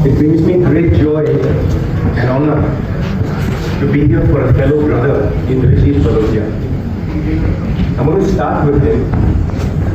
It brings me great joy and honor to be here for a fellow brother, Indrajit Bhalotia. I'm going to start with him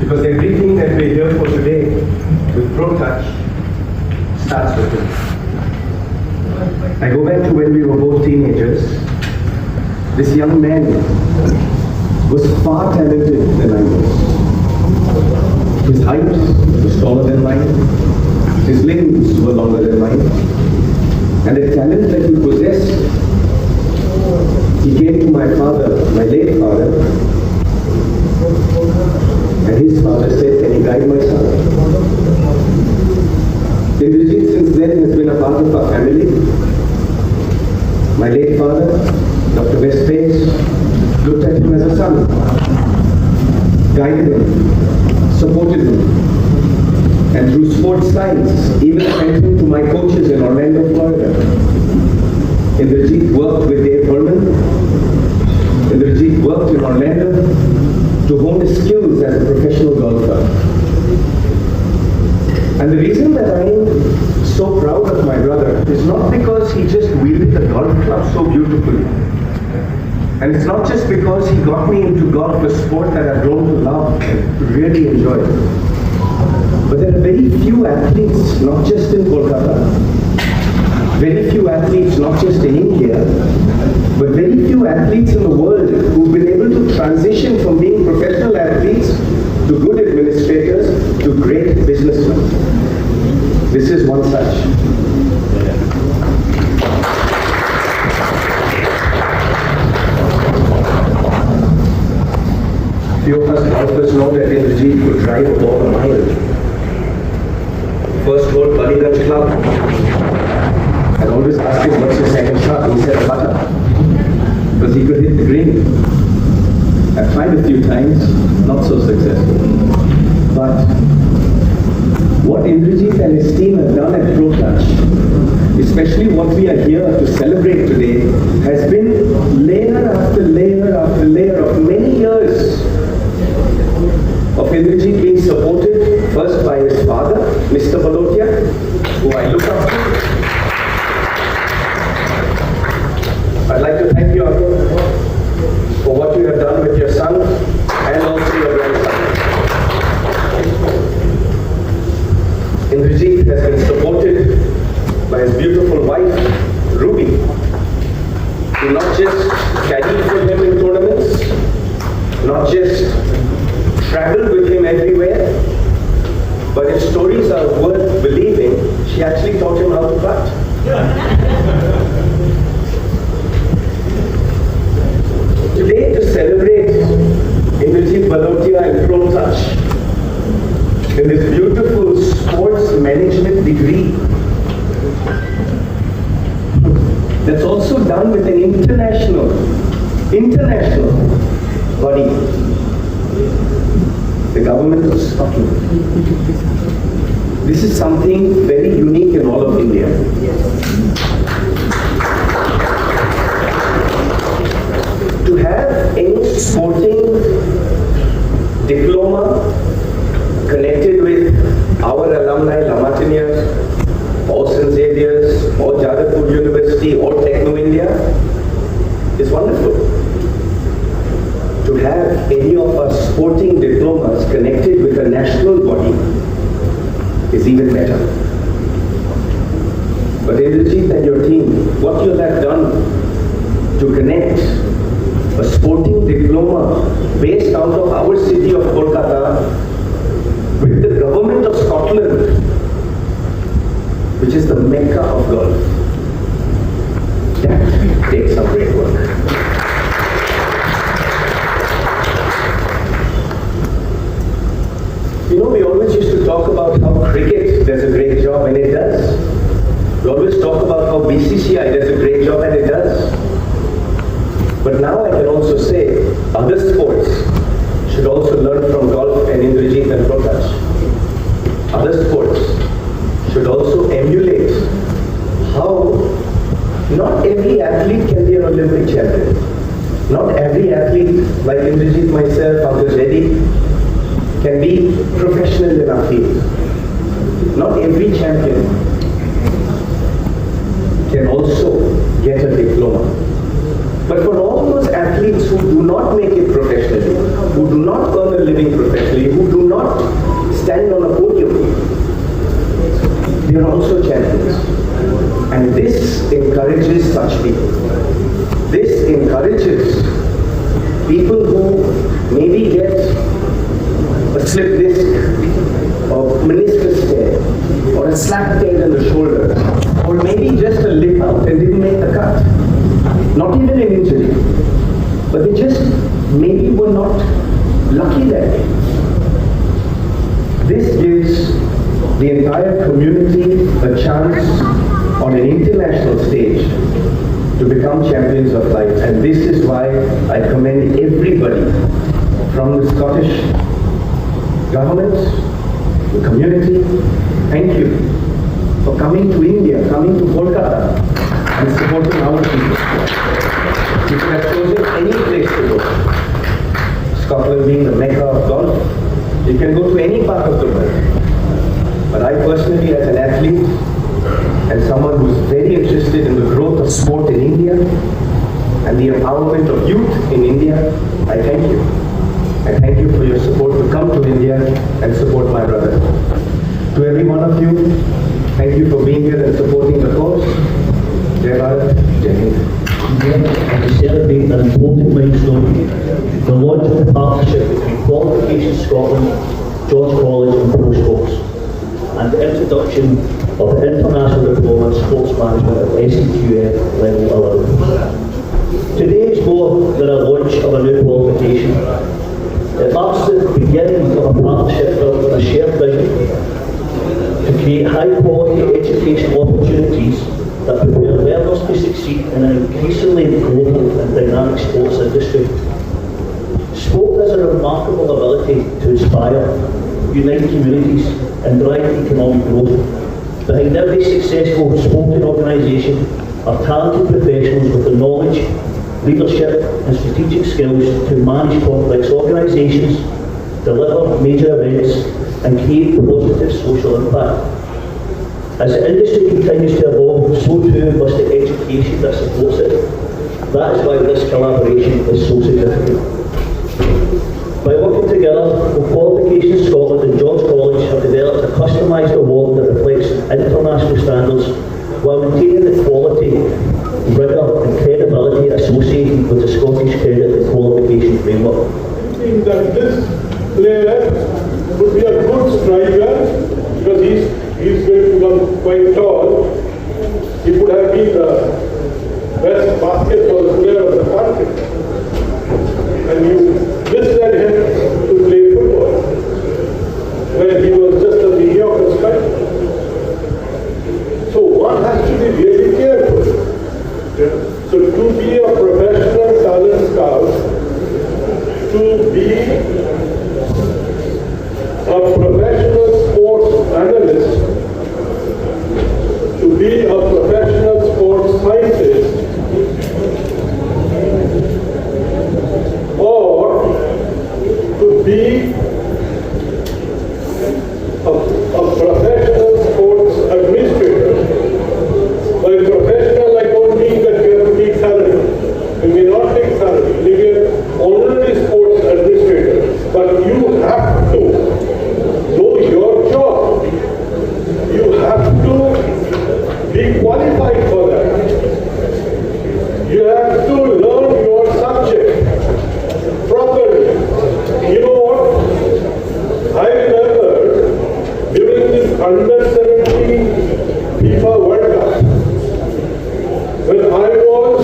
because everything that we're here for today with ProTouch starts with him. I go back to when we were both teenagers. This young man was far talented than I was. His height was taller than mine. His limbs were longer than mine. And the talent that he possessed, he came to my father, my late father, and his father said, "Can you guide my son?" Indrajit since then has been a part of our family. My late father, Dr. Westpace, looked at him as a son, guided him, supported him, and through sports science, even sent him to my coaches in Orlando, Florida. Indrajit worked with Dave Herman. Indrajit worked in Orlando to hone his skills as a professional golfer. And the reason that I am so proud of my brother is not because he just wielded the golf club so beautifully. And it's not just because he got me into golf, a sport that I've grown to love and really enjoy. But there are very few athletes, not just in Kolkata, very few athletes, not just in India, but very few athletes in the world who've been able to transition from being professional athletes to good administrators to great businessmen. This is one such. Few of us golfers know that Indrajit could drive a ball a mile. First hole, Baliganj Club. I'd always ask him, "What's your second shot?" He said, "Putter," because he could hit the green. I've tried a few times, not so successful. But what Indrajit and his team have done at ProTouch, especially what we are here to celebrate today, has been layer after layer after layer of many years of Indrajit being supported first by his father, Mr. Bhalotia, who I look up to. I'd like to thank you, Uncle, for what you have done with your son and also your grandson. Indrajit has been supported by his beautiful wife, Ruby, who not just caddied for him in tournaments, not just traveled with him everywhere, but if stories are worth believing, she actually taught him how to putt. Today, to celebrate Indrajit Bhalotia and ProTouch in this beautiful sports management degree, that's also done with an international body, the government of Scotland. This is something very unique in all of India. To have any sporting diploma connected with our alumni, La Martiniere, or St. Xavier's, or Jadavpur University, or Techno India, is wonderful. To have any of our sporting diplomas connected with a national body is even better. But Indrajit and your team, what you have done to connect a sporting diploma based out of our city of Kolkata with the government of Scotland, which is the Mecca of golf, that takes some great work. You know, we always used to talk about how cricket does a great job, and it does. We always talk about how BCCI does a great job, and it does. But now I can also say other sports should also learn from golf and Indrajit and ProTouch. Other sports should also emulate how not every athlete can be an Olympic champion. Not every athlete like Indrajit, myself, Uncle Reddy, can be professional in our field. Not every champion athletes who do not make it professionally, who do not earn a living professionally, who do not stand on a podium, they are also champions. And this encourages such people. This encourages people who maybe get a slip disc or meniscus tear or a slap tear in the shoulder or maybe just a lip out and didn't make the cut. Not even an injury, but they just maybe were not lucky that day. This gives the entire community a chance on an international stage to become champions of life, and this is why I commend everybody from the Scottish government, the community. Thank you for coming to India, coming to Kolkata and supporting our people. You could have chosen any place to go. Scotland being the mecca of golf, you can go to any part of the world. But I personally, as an athlete and someone who's very interested in the growth of sport in India and the empowerment of youth in India, I thank you. I thank you for your support to come to India and support my brother. To every one of you, thank you for being here and supporting the cause. Jai Bharat, Jai Hind. And to celebrate an important milestone, the launch of the partnership between Qualifications Scotland, George College and Pro Sports, and the introduction of the International Diploma in Sports Management at SEQF Level 11. Today is more than a launch of a new qualification. It marks the beginning of a partnership built on a shared vision to create high-quality educational opportunities that prepare learners to succeed in an increasingly global and dynamic sports industry. Sport has a remarkable ability to inspire, unite communities and drive economic growth. Behind every successful sporting organisation are talented professionals with the knowledge, leadership and strategic skills to manage complex organisations, deliver major events and create positive social impact. As the industry continues to evolve, so too must the education that supports it. That is why this collaboration is so significant. By working together, the Qualifications Scotland and George College have developed a customised award that reflects international standards while maintaining the quality, rigour and credibility associated with the Scottish Credit and Qualification Framework. I think that this player would be a good striker because he's going to become quite tall. He would have been the best basketball player of the country. And you misled him to play football when he was just a mediocre striker. So one has to be really careful. So to be a professional talent scout, to be a professional sports analyst, to be a professional sports scientist, or to be a professional sports administrator. By professional, I don't mean that you have to take salary. You may not take salary. You may be an honorary sports administrator, but you have to know your job. You have to be qualified for that. You have to learn your subject properly. You know what? I remember during this under-17 FIFA World Cup, when I was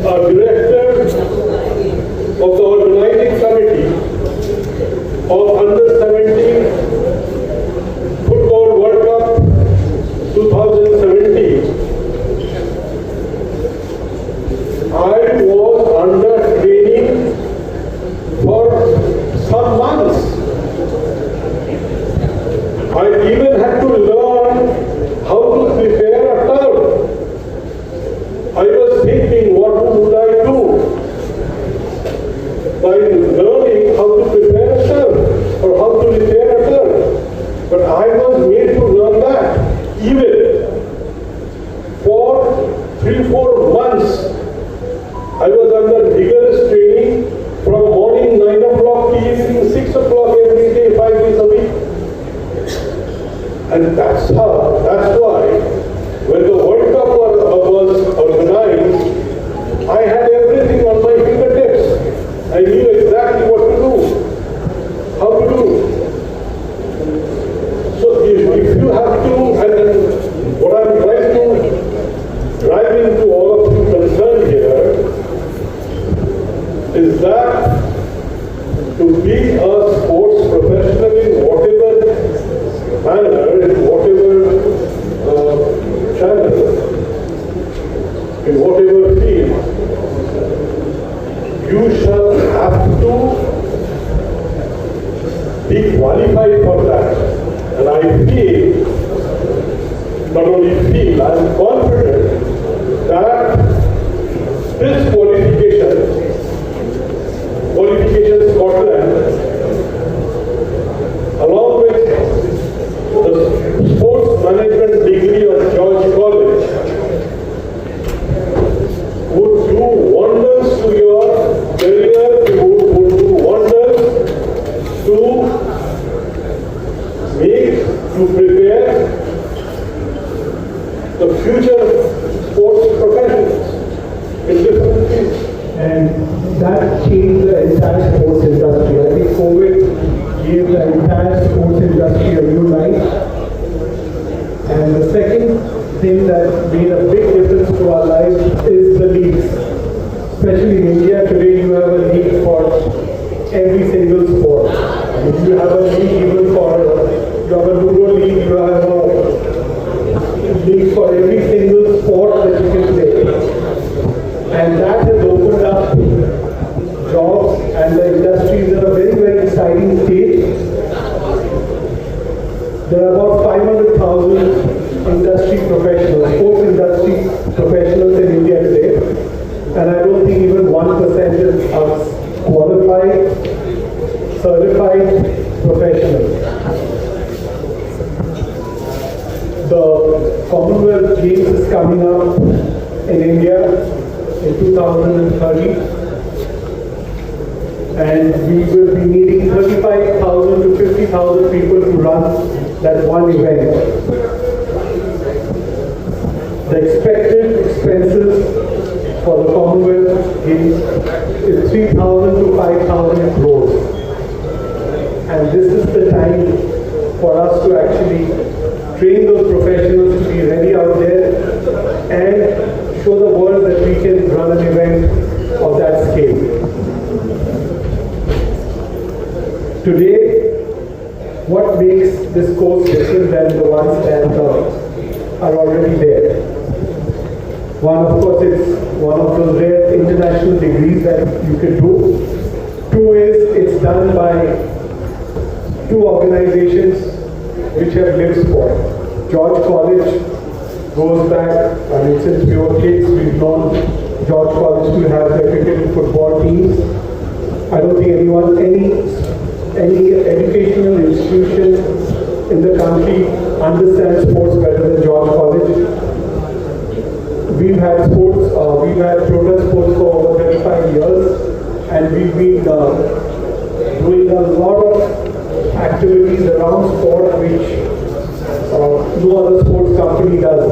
a director of the organizing committee of under-17 Football World Cup 2017, I was under training for some months. I even had to learn That's why when the World Cup was organized, I had everything on my fingertips. I knew exactly what to do, how to do. So if you have to, and what I'm trying to drive into all of you concerned here is that to be a sports professional in whatever manner, in whatever channel, in whatever field, you shall have to be qualified for that. And I feel, not only feel, I am confident that this qualification Scotland, along with the sports management degree of George College, would do wonders to your career, would do wonders to prepare the future sports professionals in different fields. And that changed the entire sports industry. I think COVID gave the entire sports industry a new life. And the second thing that made a big difference to our lives is the leagues. Especially in India today, you have a league for every single sport. If you have a league even for, you have a Ludo league, you have a league for every single sport that you can play. And that has opened up jobs, and the industry is in a very, very exciting stage. There are about 500,000 industry professionals, sports industry professionals in India today, and I don't think even 1% are qualified, certified professionals. The Commonwealth Games is coming up in India in 2030, and we will be needing 35,000 to 50,000 people to run that one event. The expected expenses for the Commonwealth Games is 3,000 to 5,000 crores, and this is the time for us to actually train those professionals to be ready out there and show the world that we can run an event of that scale. Today, what makes this course different than the ones that are already there? One, of course, it's one of those rare international degrees that you can do. Two is it's done by two organizations which have lived sport. George College goes back, I mean, since we were kids, we've known George College to have their cricket and football teams. I don't think any educational institution in the country understands sports better than George College. We've had children's sports for over 35 years, and we've been doing a lot of activities around sport which no other sports company does.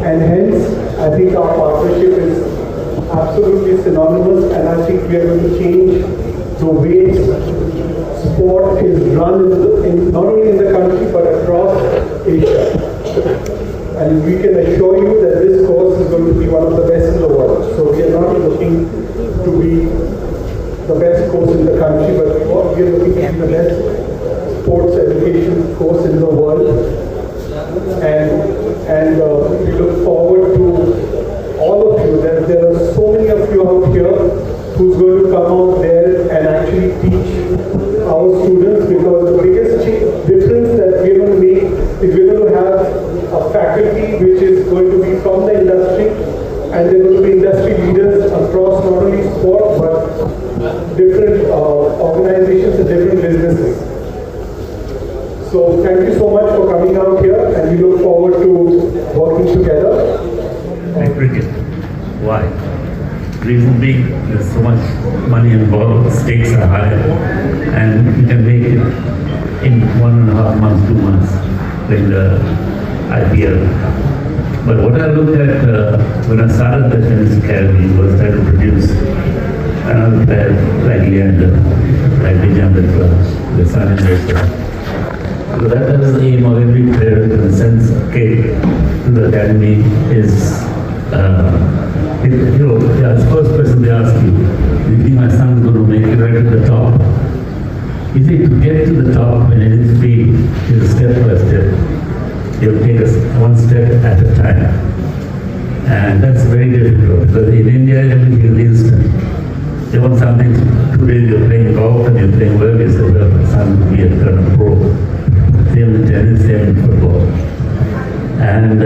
And hence, I think our partnership is absolutely synonymous, and I think we are going to change the way sport is run not only in the country but across Asia. And we can assure you that this course is going to be one of the best in the world. So we are not looking to be the best course in the country, but we are looking to be the best sports education course in the world. And we look forward to all of you. There are so many of you out here who's going to come out there and actually teach our students, because the biggest difference that we're going to make is we're going to have a faculty which is going to be from the industry, and they're going to be industry leaders across not only sport but different organizations and different businesses. So thank you so much for coming out here, and we look forward to working together. And cricket. Why? Reason being, there's so much money involved, stakes are high, and you can make it in 1.5 months, 2 months. playing the IPL. But what I looked at when I started the tennis academy was trying to produce another player like Leander, like Vijay the son and daughter. So that is the aim of every player in the sense, okay, to the academy is, the first person they ask you, do you think my son is going to make it right to the top? You see, to get to the top in any field is step by step. You take us one step at a time. And that's very difficult because in India everything is instant. They want something, today you're playing golf and you're playing well, you say, well, my son will be a kind of pro. Same in tennis, same in football. And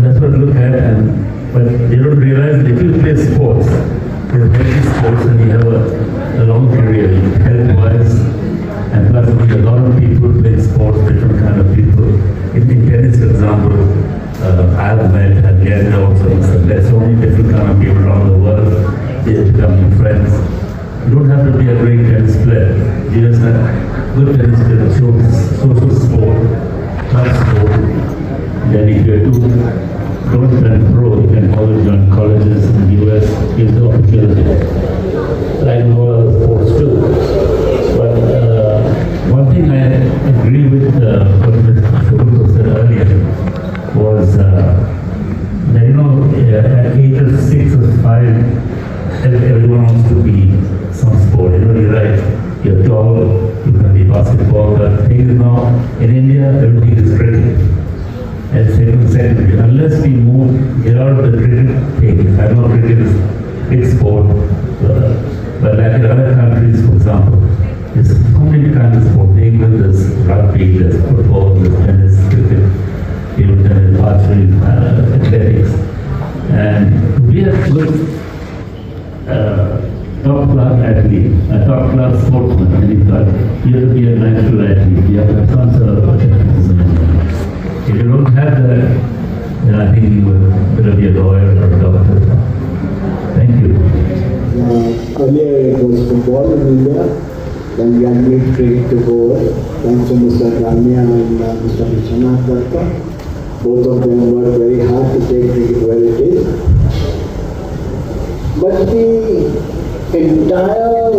that's what I look at, but they don't realize that if you play sports, you're playing sports and you have a long career, health-wise, and plus a lot of people play sports, different kind of people. In tennis, for example, I've met and Leander also, there's so many different kind of people around the world, they become friends. You don't have to be a great tennis player. You just have good tennis player, social sport, club sport. Then if you don't turn pro, you can always join colleges in the US, give the opportunity. Like in all other sports too. But one thing I agree with what Mr. said earlier was that, at age of 6 or 5, everyone wants to be some sport. You're right, you're tall, you can be basketball, but the thing is now, in India, everything is cricket. And secondary, unless we get out of the cricket thing, I know cricket is a big sport, but like in other countries, for example, there's so many kinds of sport. England, there's rugby, there's football, there's tennis, cricket, table tennis, archery, athletics. And we have good top-class athlete, a top-class sportsman, and you have to be a natural athlete. You have to have some sort of athleticism. If you don't have that, then I think you would better be a lawyer or a doctor. Thank you. Earlier it was football in India, then we had made trade to go. Thanks to Mr. Dalmia and Mr. Vishwanath Datta. Both of them worked very hard to take cricket where it is. But the entire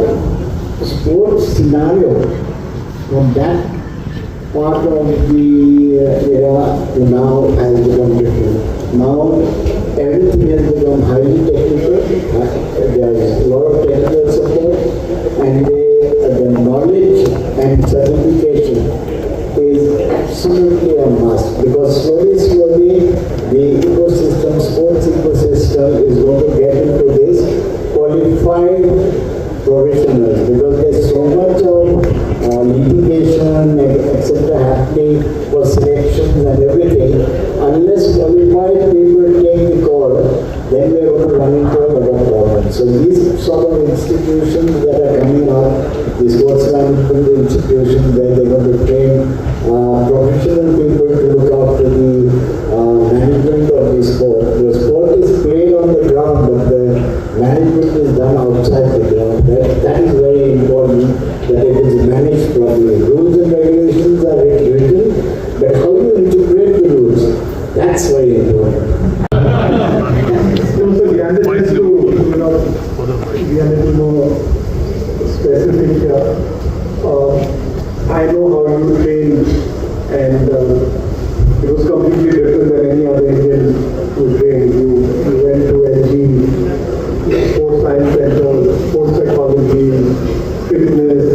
sports scenario from that part of the era to now has become different. Now everything has become highly technical. There is a lot of technical support, and the knowledge and certification is absolutely a must, because slowly the ecosystem, sports ecosystem is going to get into this qualified professionals, because there's so much of litigation, etc. happening for selections and everything. Unless qualified people take the call, then we're going to run into a lot of problems. So these sort of institutions that are coming up, the sports management institutions where they're going to train professional people to look after the management of the sport. The sport is played on the ground, but the management is done outside the ground. That is very important, that it is managed properly. Rules and regulations are written, but how you integrate the rules, that's very important. So we are a little more specific here. I know how you train, and it was completely different than any other Indian who trained. You went to LG, Sports Science Center, sports psychology, fitness,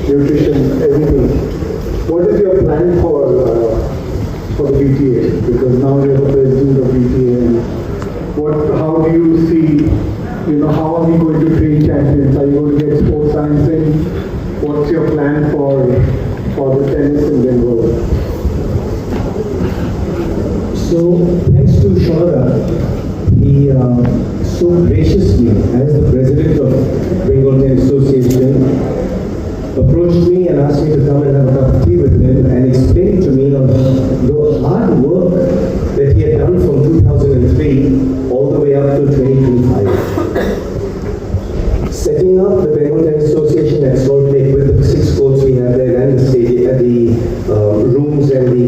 nutrition, everything. What is your plan for the BTA? Because now you're the president of BTA. And how do you see, how are we going to train champions? Are you going to get sports science in? What's your plan for the tennis in Bengal? So, thanks to Shara, he so graciously, as the president of Bengal Tennis Association, approached me and asked me to come and have a cup of tea with him and explain to me on the hard work that he had done from 2003 all the way up to 2025. Setting up the Bengal Tennis Association at Salt Lake with the 6 courts we have there and the stadium, the rooms and the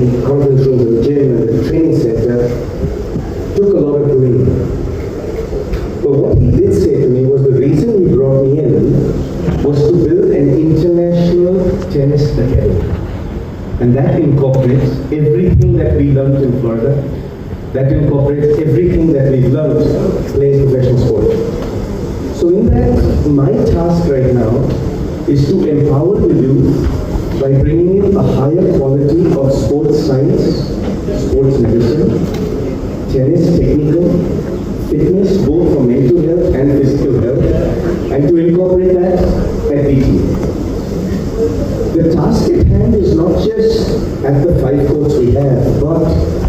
that incorporates everything that we learned in Florida, that incorporates everything that we've learned playing professional sport. So in that, my task right now is to empower the youth by bringing in a higher quality of sports science, sports medicine, tennis technical, fitness both for mental health and physical health, and to incorporate that at BT. The task at hand is not just at the 5 courts we have, but